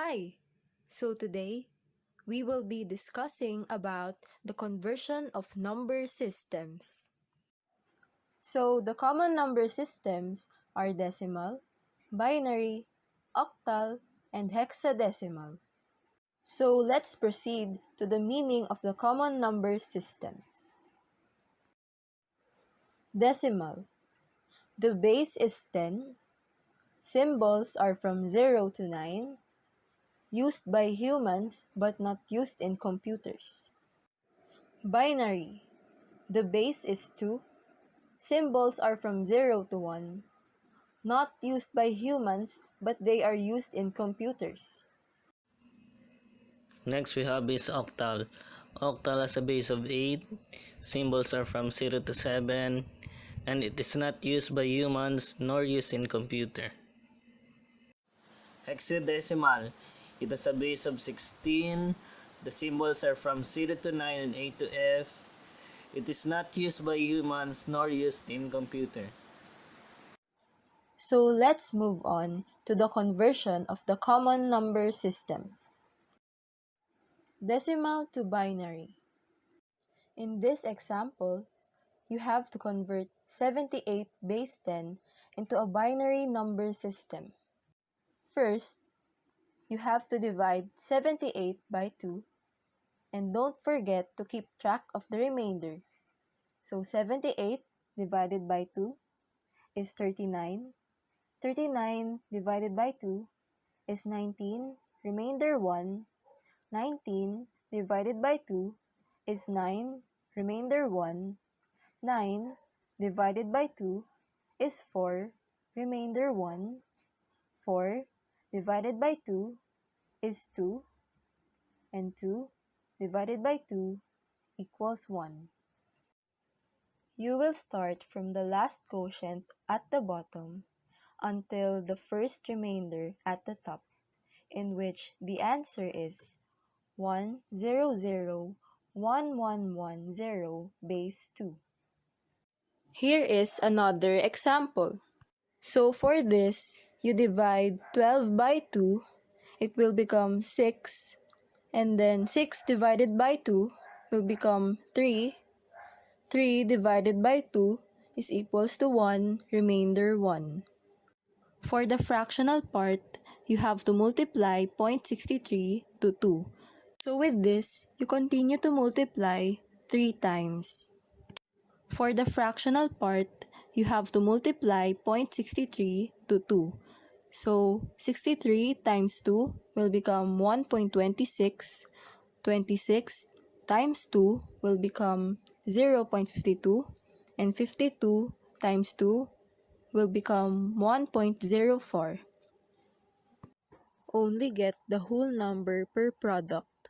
Hi! So today, we will be discussing about the conversion of number systems. So the common number systems are decimal, binary, octal, and hexadecimal. So let's proceed to the meaning of the common number systems. Decimal. The base is 10. Symbols are from 0 to 9. Used by humans but not used in computers. Binary. The base is 2. Symbols are from 0 to 1. Not used by humans but they are used in computers. Next we have is octal. Octal has a base of 8. Symbols are from 0 to 7. And it is not used by humans nor used in computer. Hexadecimal. It has a base of 16. The symbols are from 0 to 9 and A to F. It is not used by humans nor used in computer. So let's move on to the conversion of the common number systems. Decimal to binary. In this example, you have to convert 78 base 10 into a binary number system. First, you have to divide 78 by 2 and don't forget to keep track of the remainder. So 78 divided by 2 is 39. 39 divided by 2 is 19, remainder 1. 19 divided by 2 is 9, remainder 1. 9 divided by 2 is 4, remainder 1. 4 divided by 2 is 2, and 2 divided by 2 equals 1. You will start from the last quotient at the bottom until the first remainder at the top, in which the answer is 1001110 base 2. Here is another example. So for this, you divide 12 by 2, it will become 6, and then 6 divided by 2 will become 3. 3 divided by 2 is equals to 1, remainder 1. For the fractional part, you have to multiply 0.63 to 2. So with this, you continue to multiply 3 times. For the fractional part, you have to multiply 0.63 to 2. So 63 times 2 will become 1.26. 26 times 2 will become 0.52. And 52 times 2 will become 1.04. Only get the whole number per product.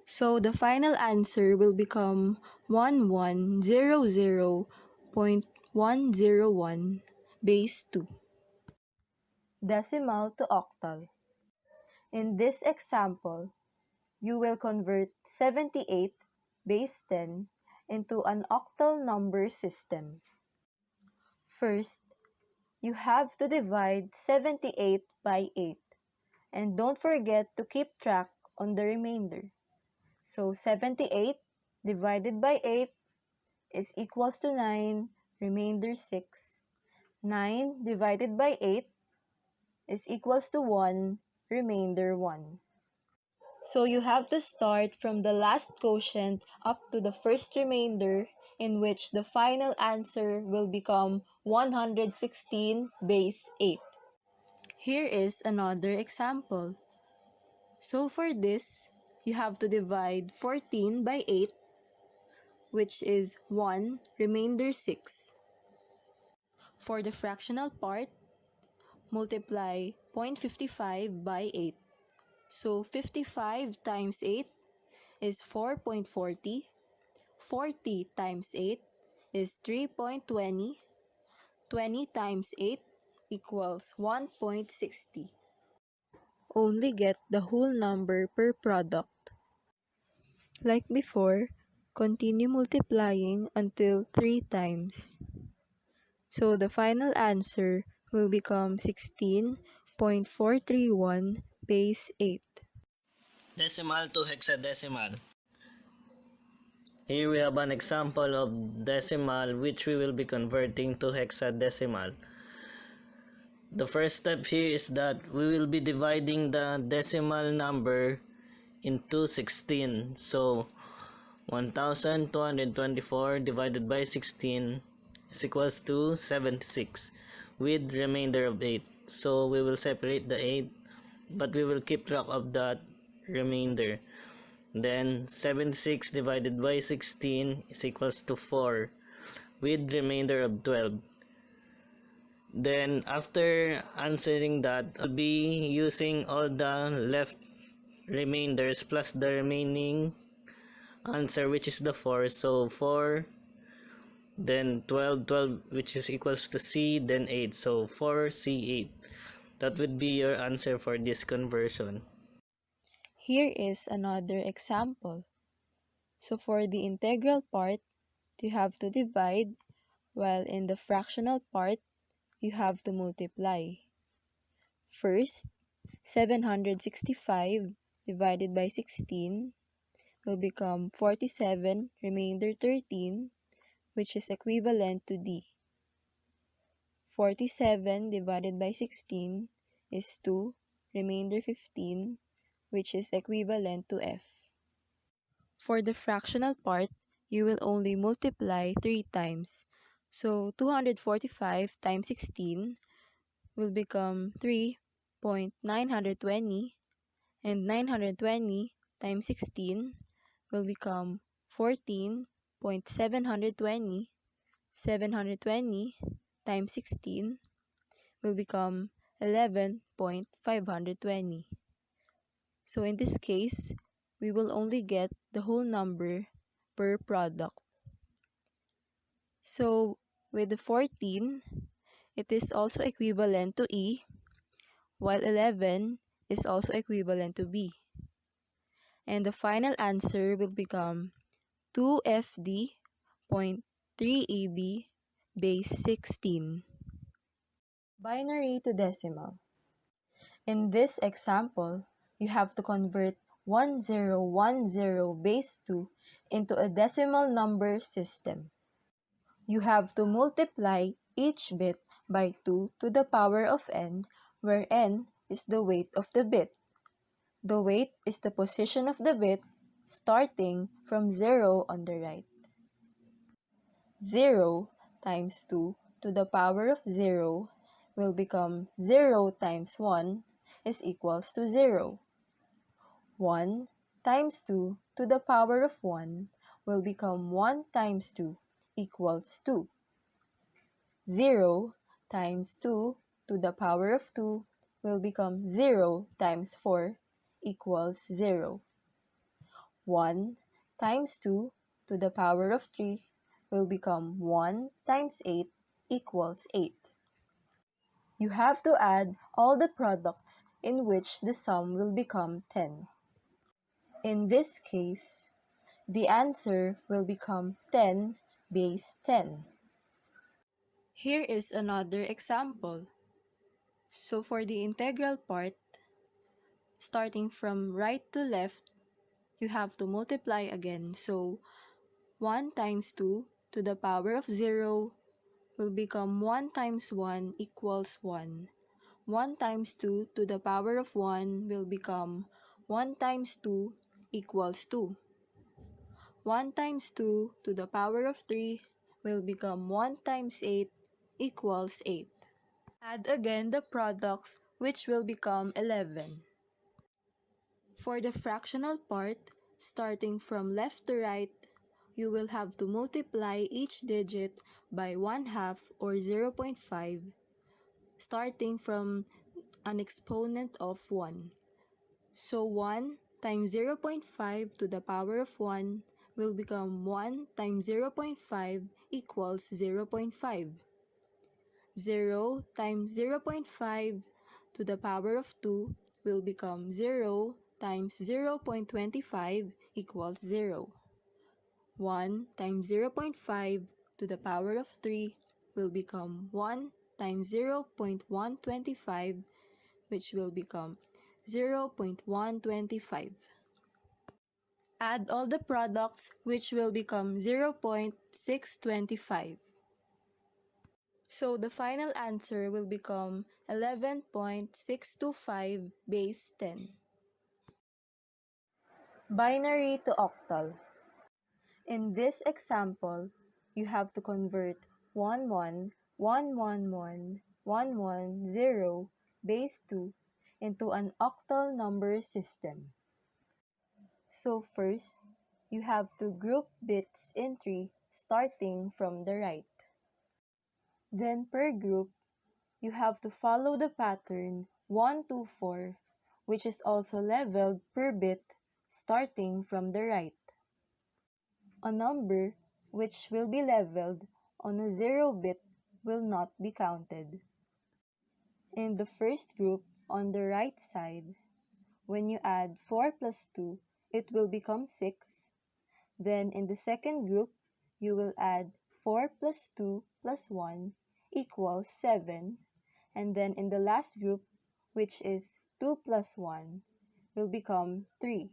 So the final answer will become 1100.101 base 2. Decimal to octal. In this example, you will convert 78 base 10 into an octal number system. First, you have to divide 78 by 8, and don't forget to keep track on the remainder. So 78 divided by 8 is equals to 9, remainder 6. 9 divided by 8 is equals to 1, remainder 1. So you have to start from the last quotient up to the first remainder, in which the final answer will become 116 base 8. Here is another example. So for this, you have to divide 14 by 8, which is 1, remainder 6. For the fractional part, multiply 0.55 by 8. So 55 times 8 is 4.40. 40 times 8 is 3.20. 20 times 8 equals 1.60. Only get the whole number per product. Like before, continue multiplying until 3 times. So the final answer will become 16.431 base 8. Decimal to hexadecimal. Here we have an example of decimal which we will be converting to hexadecimal. The first step here is that we will be dividing the decimal number into 16. So 1224 divided by 16 is equals to 76 with remainder of 8. So we will separate the 8, but we will keep track of that remainder. Then 76 divided by 16 is equals to 4 with remainder of 12. Then after answering that, I'll be using all the left remainders plus the remaining answer, which is the 4. So 4, then 12 which is equals to C, then 8. So 4C8. That would be your answer for this conversion. Here is another example. So for the integral part, you have to divide, while in the fractional part, you have to multiply. First, 765 divided by 16 will become 47 remainder 13, which is equivalent to D. 47 divided by 16 is 2 remainder 15, which is equivalent to F. For the fractional part, you will only multiply 3 times. So 245 times 16 will become 3.920, and 920 times 16 will become 14.720. 720 times 16 will become 11.520. So in this case, we will only get the whole number per product. So with the 14, it is also equivalent to E, while 11 is also equivalent to B. And the final answer will become 2FD.3AB base 16. Binary to decimal. In this example, you have to convert 1010 base 2 into a decimal number system. You have to multiply each bit by 2 to the power of n, where n is the weight of the bit. The weight is the position of the bit starting from 0 on the right. 0 times 2 to the power of 0 will become 0 times 1 is equals to 0. 1 times 2 to the power of 1 will become 1 times 2 equals 2. 0 times 2 to the power of 2 will become 0 times 4 equals 0. 1 times 2 to the power of 3 will become 1 times 8 equals 8. You have to add all the products in which the sum will become 10. In this case, the answer will become 10 base 10. Here is another example. So for the integral part, starting from right to left, you have to multiply again. So 1 times 2 to the power of 0 will become 1 times 1 equals 1. 1 times 2 to the power of 1 will become 1 times 2 equals 2. 1 times 2 to the power of 3 will become 1 times 8 equals 8. Add again the products, which will become 11. For the fractional part, starting from left to right, you will have to multiply each digit by 1/2 or 0.5, starting from an exponent of 1. So 1 times 0.5 to the power of 1 will become 1 times 0.5 equals 0.5. 0 times 0.5 to the power of 2 will become 0 times 0.25 equals 0. 1 times 0.5 to the power of 3 will become 1 times 0.125, which will become 0.125. Add all the products, which will become 0.625. So the final answer will become 11.625 base 10. Binary to octal. In this example, you have to convert 11111110 base 2 into an octal number system. So first, you have to group bits in 3 starting from the right. Then per group, you have to follow the pattern 1 2 4, which is also leveled per bit starting from the right. A number which will be leveled on a 0 bit will not be counted. In the first group on the right side, when you add 4 plus 2, it will become 6. Then in the second group, you will add 4 plus 2 plus 1 equals 7. And then in the last group, which is 2 plus 1, will become 3.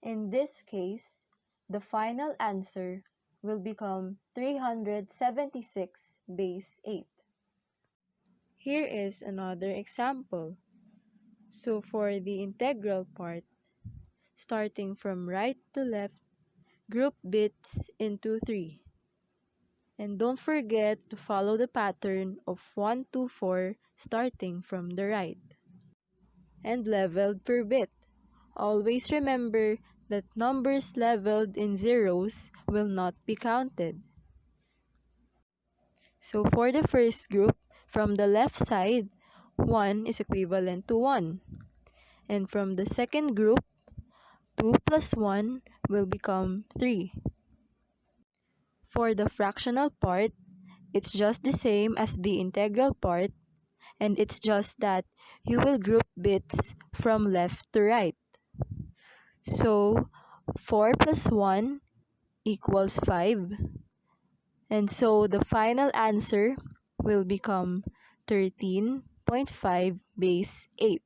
In this case, the final answer will become 376 base 8. Here is another example. So for the integral part, starting from right to left, group bits into 3. And don't forget to follow the pattern of 1 2 4 starting from the right. And leveled per bit. Always remember that numbers leveled in zeros will not be counted. So for the first group, from the left side, 1 is equivalent to 1. And from the second group, 2 plus 1 will become 3. For the fractional part, it's just the same as the integral part, and it's just that you will group bits from left to right. So 4 plus 1 equals 5. And so the final answer will become 13.5 base 8.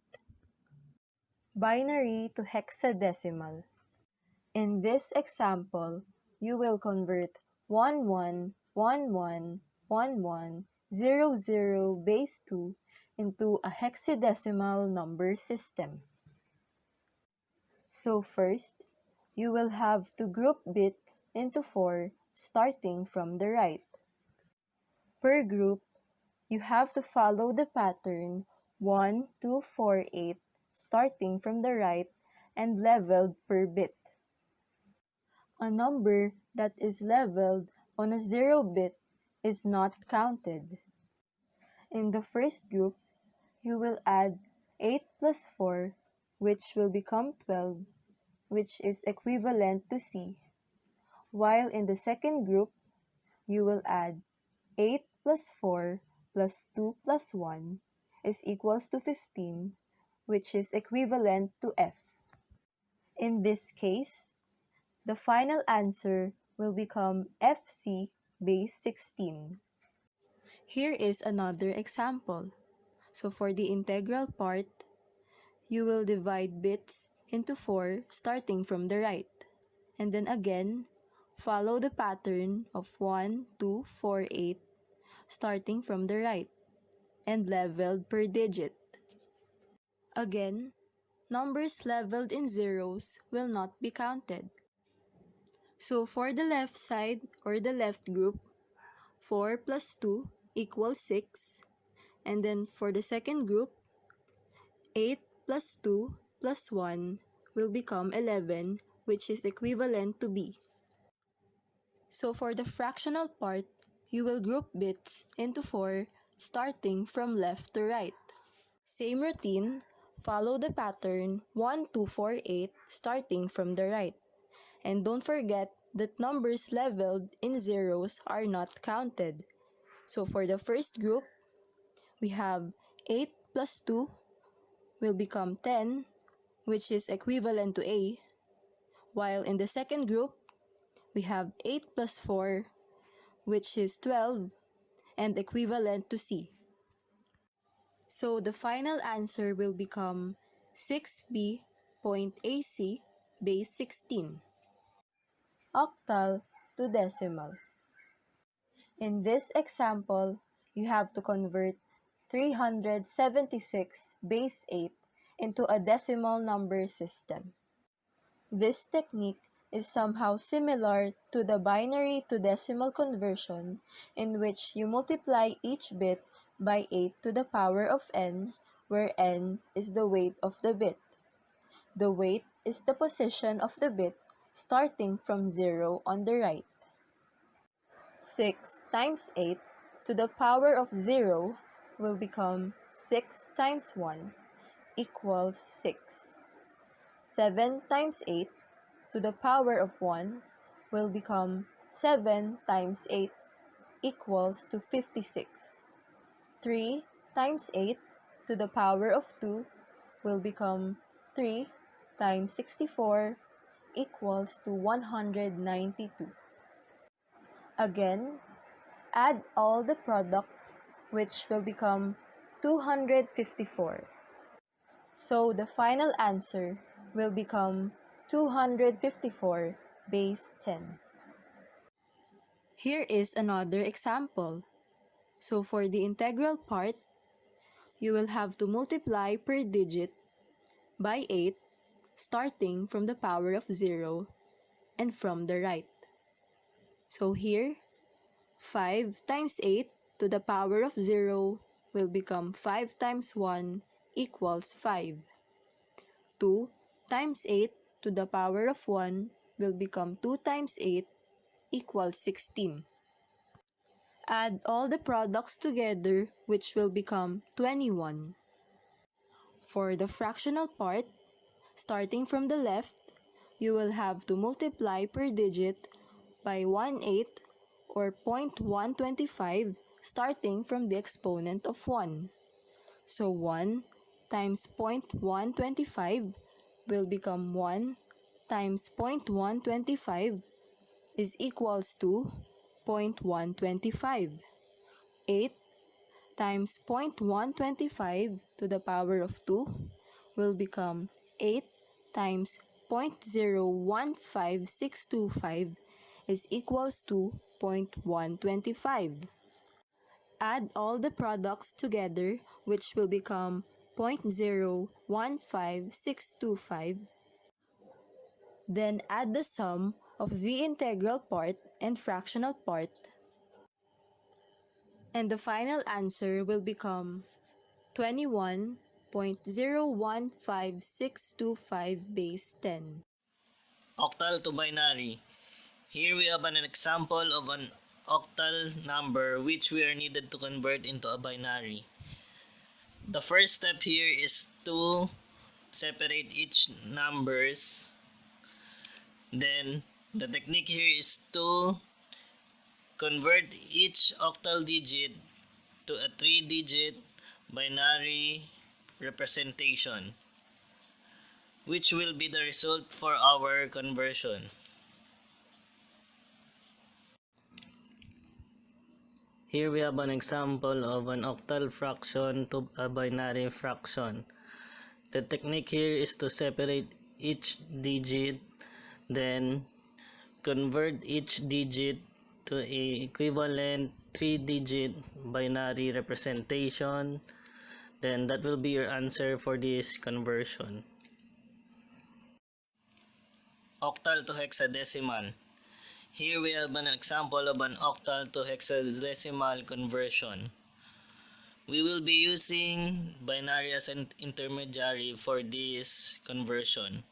Binary to hexadecimal. In this example, you will convert 11111100 base 2 into a hexadecimal number system. So first, you will have to group bits into 4 starting from the right. Per group, you have to follow the pattern 1 2 4 8 starting from the right and leveled per bit. A number that is leveled on a 0 bit is not counted. In the first group, you will add 8 plus 4, which will become 12, which is equivalent to C. While in the second group, you will add 8 plus 4 plus 2 plus 1 is equals to 15, which is equivalent to F. In this case, the final answer will become FC base 16. Here is another example. So for the integral part, you will divide bits into 4 starting from the right. And then again, follow the pattern of 1 2 4 8 starting from the right and leveled per digit. Again, numbers leveled in zeros will not be counted. So for the left side or the left group, 4 plus 2 equals 6. And then for the second group, 8 plus 2 plus 1 will become 11, which is equivalent to B. So for the fractional part, you will group bits into 4 starting from left to right. Same routine, follow the pattern 1 2 4 8 starting from the right. And don't forget that numbers leveled in zeros are not counted. So for the first group, we have 8 plus 2 will become 10, which is equivalent to A. While in the second group, we have 8 plus 4, which is 12, and equivalent to C. So the final answer will become 6b.ac base 16. Octal to decimal. In this example, you have to convert 376 base 8 into a decimal number system. This technique is somehow similar to the binary to decimal conversion, in which you multiply each bit by 8 to the power of n, where n is the weight of the bit. The weight is the position of the bit starting from 0 on the right. 6 times 8 to the power of 0 will become 6 times 1 equals 6. 7 times 8 to the power of 1 will become 7 times 8 equals to 56. 3 times 8 to the power of 2 will become 3 times 64 equals to 192. Again, add all the products, which will become 254. So the final answer will become 254 base 10. Here is another example. So for the integral part, you will have to multiply per digit by 8 starting from the power of 0 and from the right. So here, 5 times 8 to the power of 0 will become 5 times 1 equals 5. 2 times 8 to the power of 1 will become 2 times 8 equals 16. Add all the products together, which will become 21. For the fractional part, starting from the left, you will have to multiply per digit by 1/8 or 0.125 starting from the exponent of 1. So 1 times 0.125 will become 1 times 0.125 is equals to 0.125. 8 times 0.125 to the power of 2 will become 8 times 0.015625 is equals to 0.125. Add all the products together, which will become 0.015625. Then add the sum of the integral part and fractional part, and the final answer will become 21.015625 base 10. Octal to binary. Here we have an example of an octal number which we are needed to convert into a binary. The first step here is to separate each numbers. Then the technique here is to convert each octal digit to a 3-digit binary representation, which will be the result for our conversion. Here we have an example of an octal fraction to a binary fraction. The technique here is to separate each digit, then convert each digit to a equivalent 3-digit binary representation. Then that will be your answer for this conversion. Octal to hexadecimal. Here we have an example of an octal to hexadecimal conversion. We will be using binary as an intermediary for this conversion.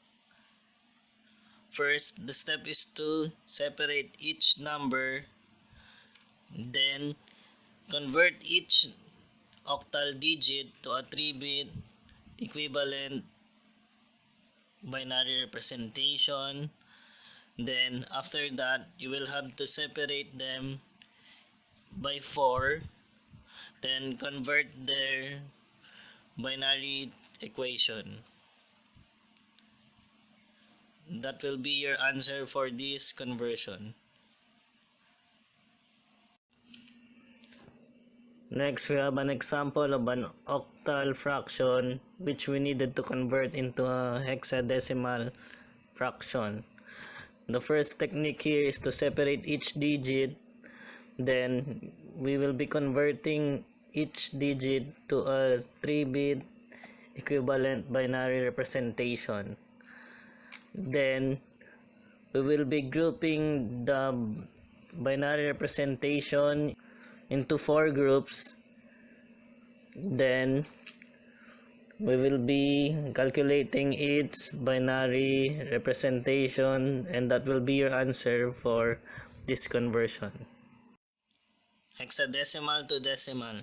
First, the step is to separate each number, then convert each octal digit to a 3-bit equivalent binary representation. Then after that, you will have to separate them by 4, then convert their binary equation. That will be your answer for this conversion. Next, we have an example of an octal fraction which we needed to convert into a hexadecimal fraction. The first technique here is to separate each digit. Then we will be converting each digit to a 3-bit equivalent binary representation. Then we will be grouping the binary representation into 4 groups. Then we will be calculating its binary representation, and that will be your answer for this conversion. Hexadecimal to decimal.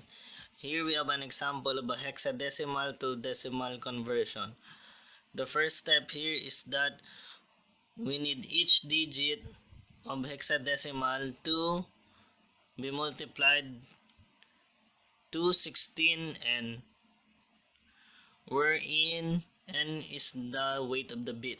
Here we have an example of a hexadecimal to decimal conversion. The first step here is that we need each digit of hexadecimal to be multiplied to 16n, wherein n is the weight of the bit.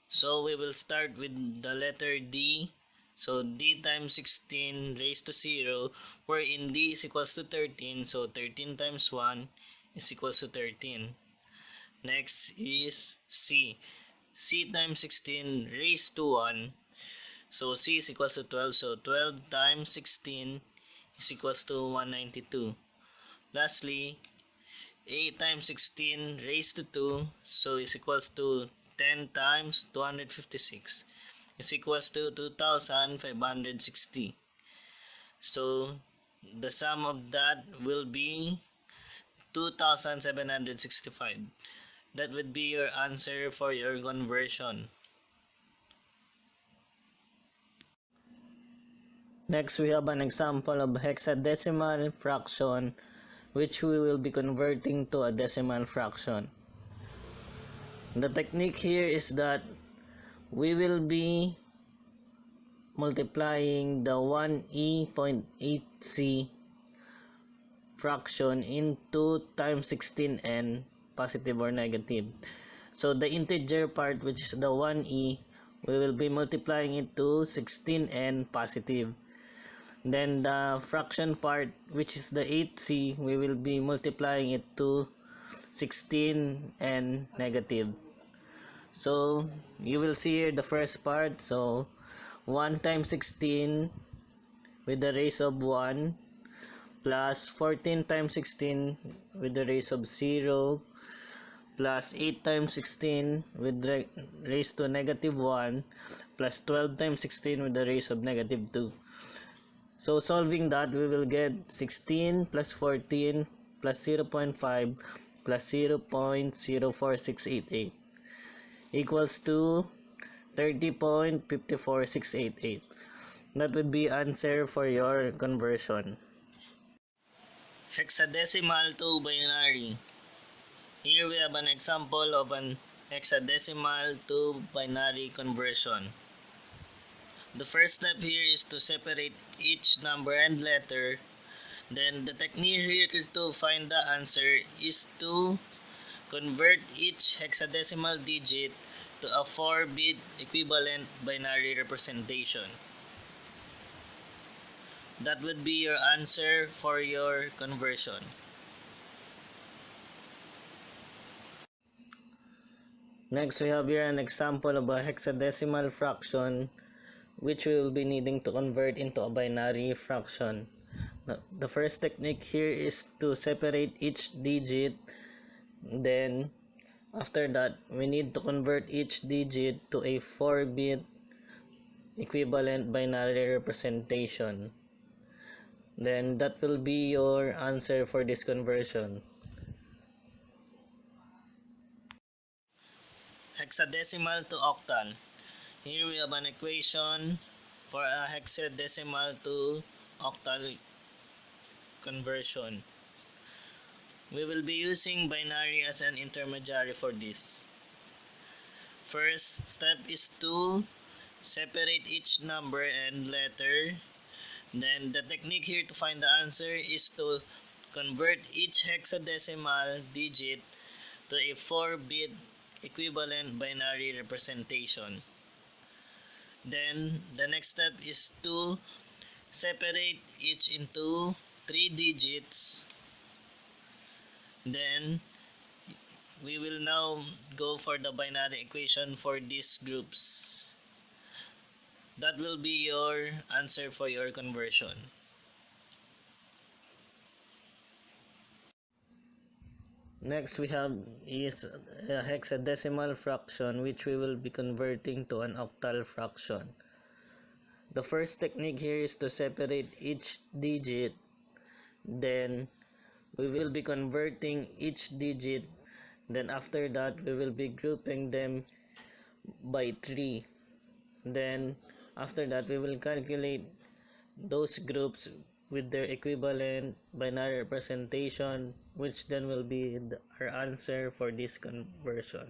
So we will start with the letter D. So D times 16 raised to 0, wherein D is equals to 13. So 13 times 1 is equals to 13. Next is C. C times 16 raised to 1. So C is equals to 12. So 12 times 16 is equals to 192. Lastly, A times 16 raised to 2. So is equals to 10 times 256 is equals to 2560. So the sum of that will be 2765. That would be your answer for your conversion. Next, we have an example of hexadecimal fraction which we will be converting to a decimal fraction. The technique here is that we will be multiplying the 1e.8c fraction into times 16n, positive or negative. So the integer part, which is the 1e, we will be multiplying it to 16n positive. Then the fraction part, which is the 8c, we will be multiplying it to 16n negative. So you will see here the first part. So 1 times 16 with the raise of 1 plus 14 times 16 with the raise of 0 plus 8 times 16 with the raise to negative 1 plus 12 times 16 with the raise of negative 2. So solving that, we will get 16 plus 14 plus 0.5 plus 0.04688 equals to 30.54688. That would be answer for your conversion. Hexadecimal to binary. Here we have an example of an hexadecimal to binary conversion. The first step here is to separate each number and letter. Then the technique here to find the answer is to convert each hexadecimal digit to a 4-bit equivalent binary representation. That would be your answer for your conversion. Next, we have here an example of a hexadecimal fraction which we will be needing to convert into a binary fraction. The first technique here is to separate each digit. Then after that, we need to convert each digit to a 4-bit equivalent binary representation. Then that will be your answer for this conversion. Hexadecimal to octal. Here we have an equation for a hexadecimal to octal conversion. We will be using binary as an intermediary for this. First step is to separate each number and letter. Then the technique here to find the answer is to convert each hexadecimal digit to a 4-bit equivalent binary representation. Then the next step is to separate each into 3 digits. Then we will now go for the binary equation for these groups. That will be your answer for your conversion. Next we have is a hexadecimal fraction, which we will be converting to an octal fraction. The first technique here is to separate each digit. Then we will be converting each digit. Then after that we will be grouping them by 3. Then after that we will calculate those groups with their equivalent binary representation, which then will be our answer for this conversion.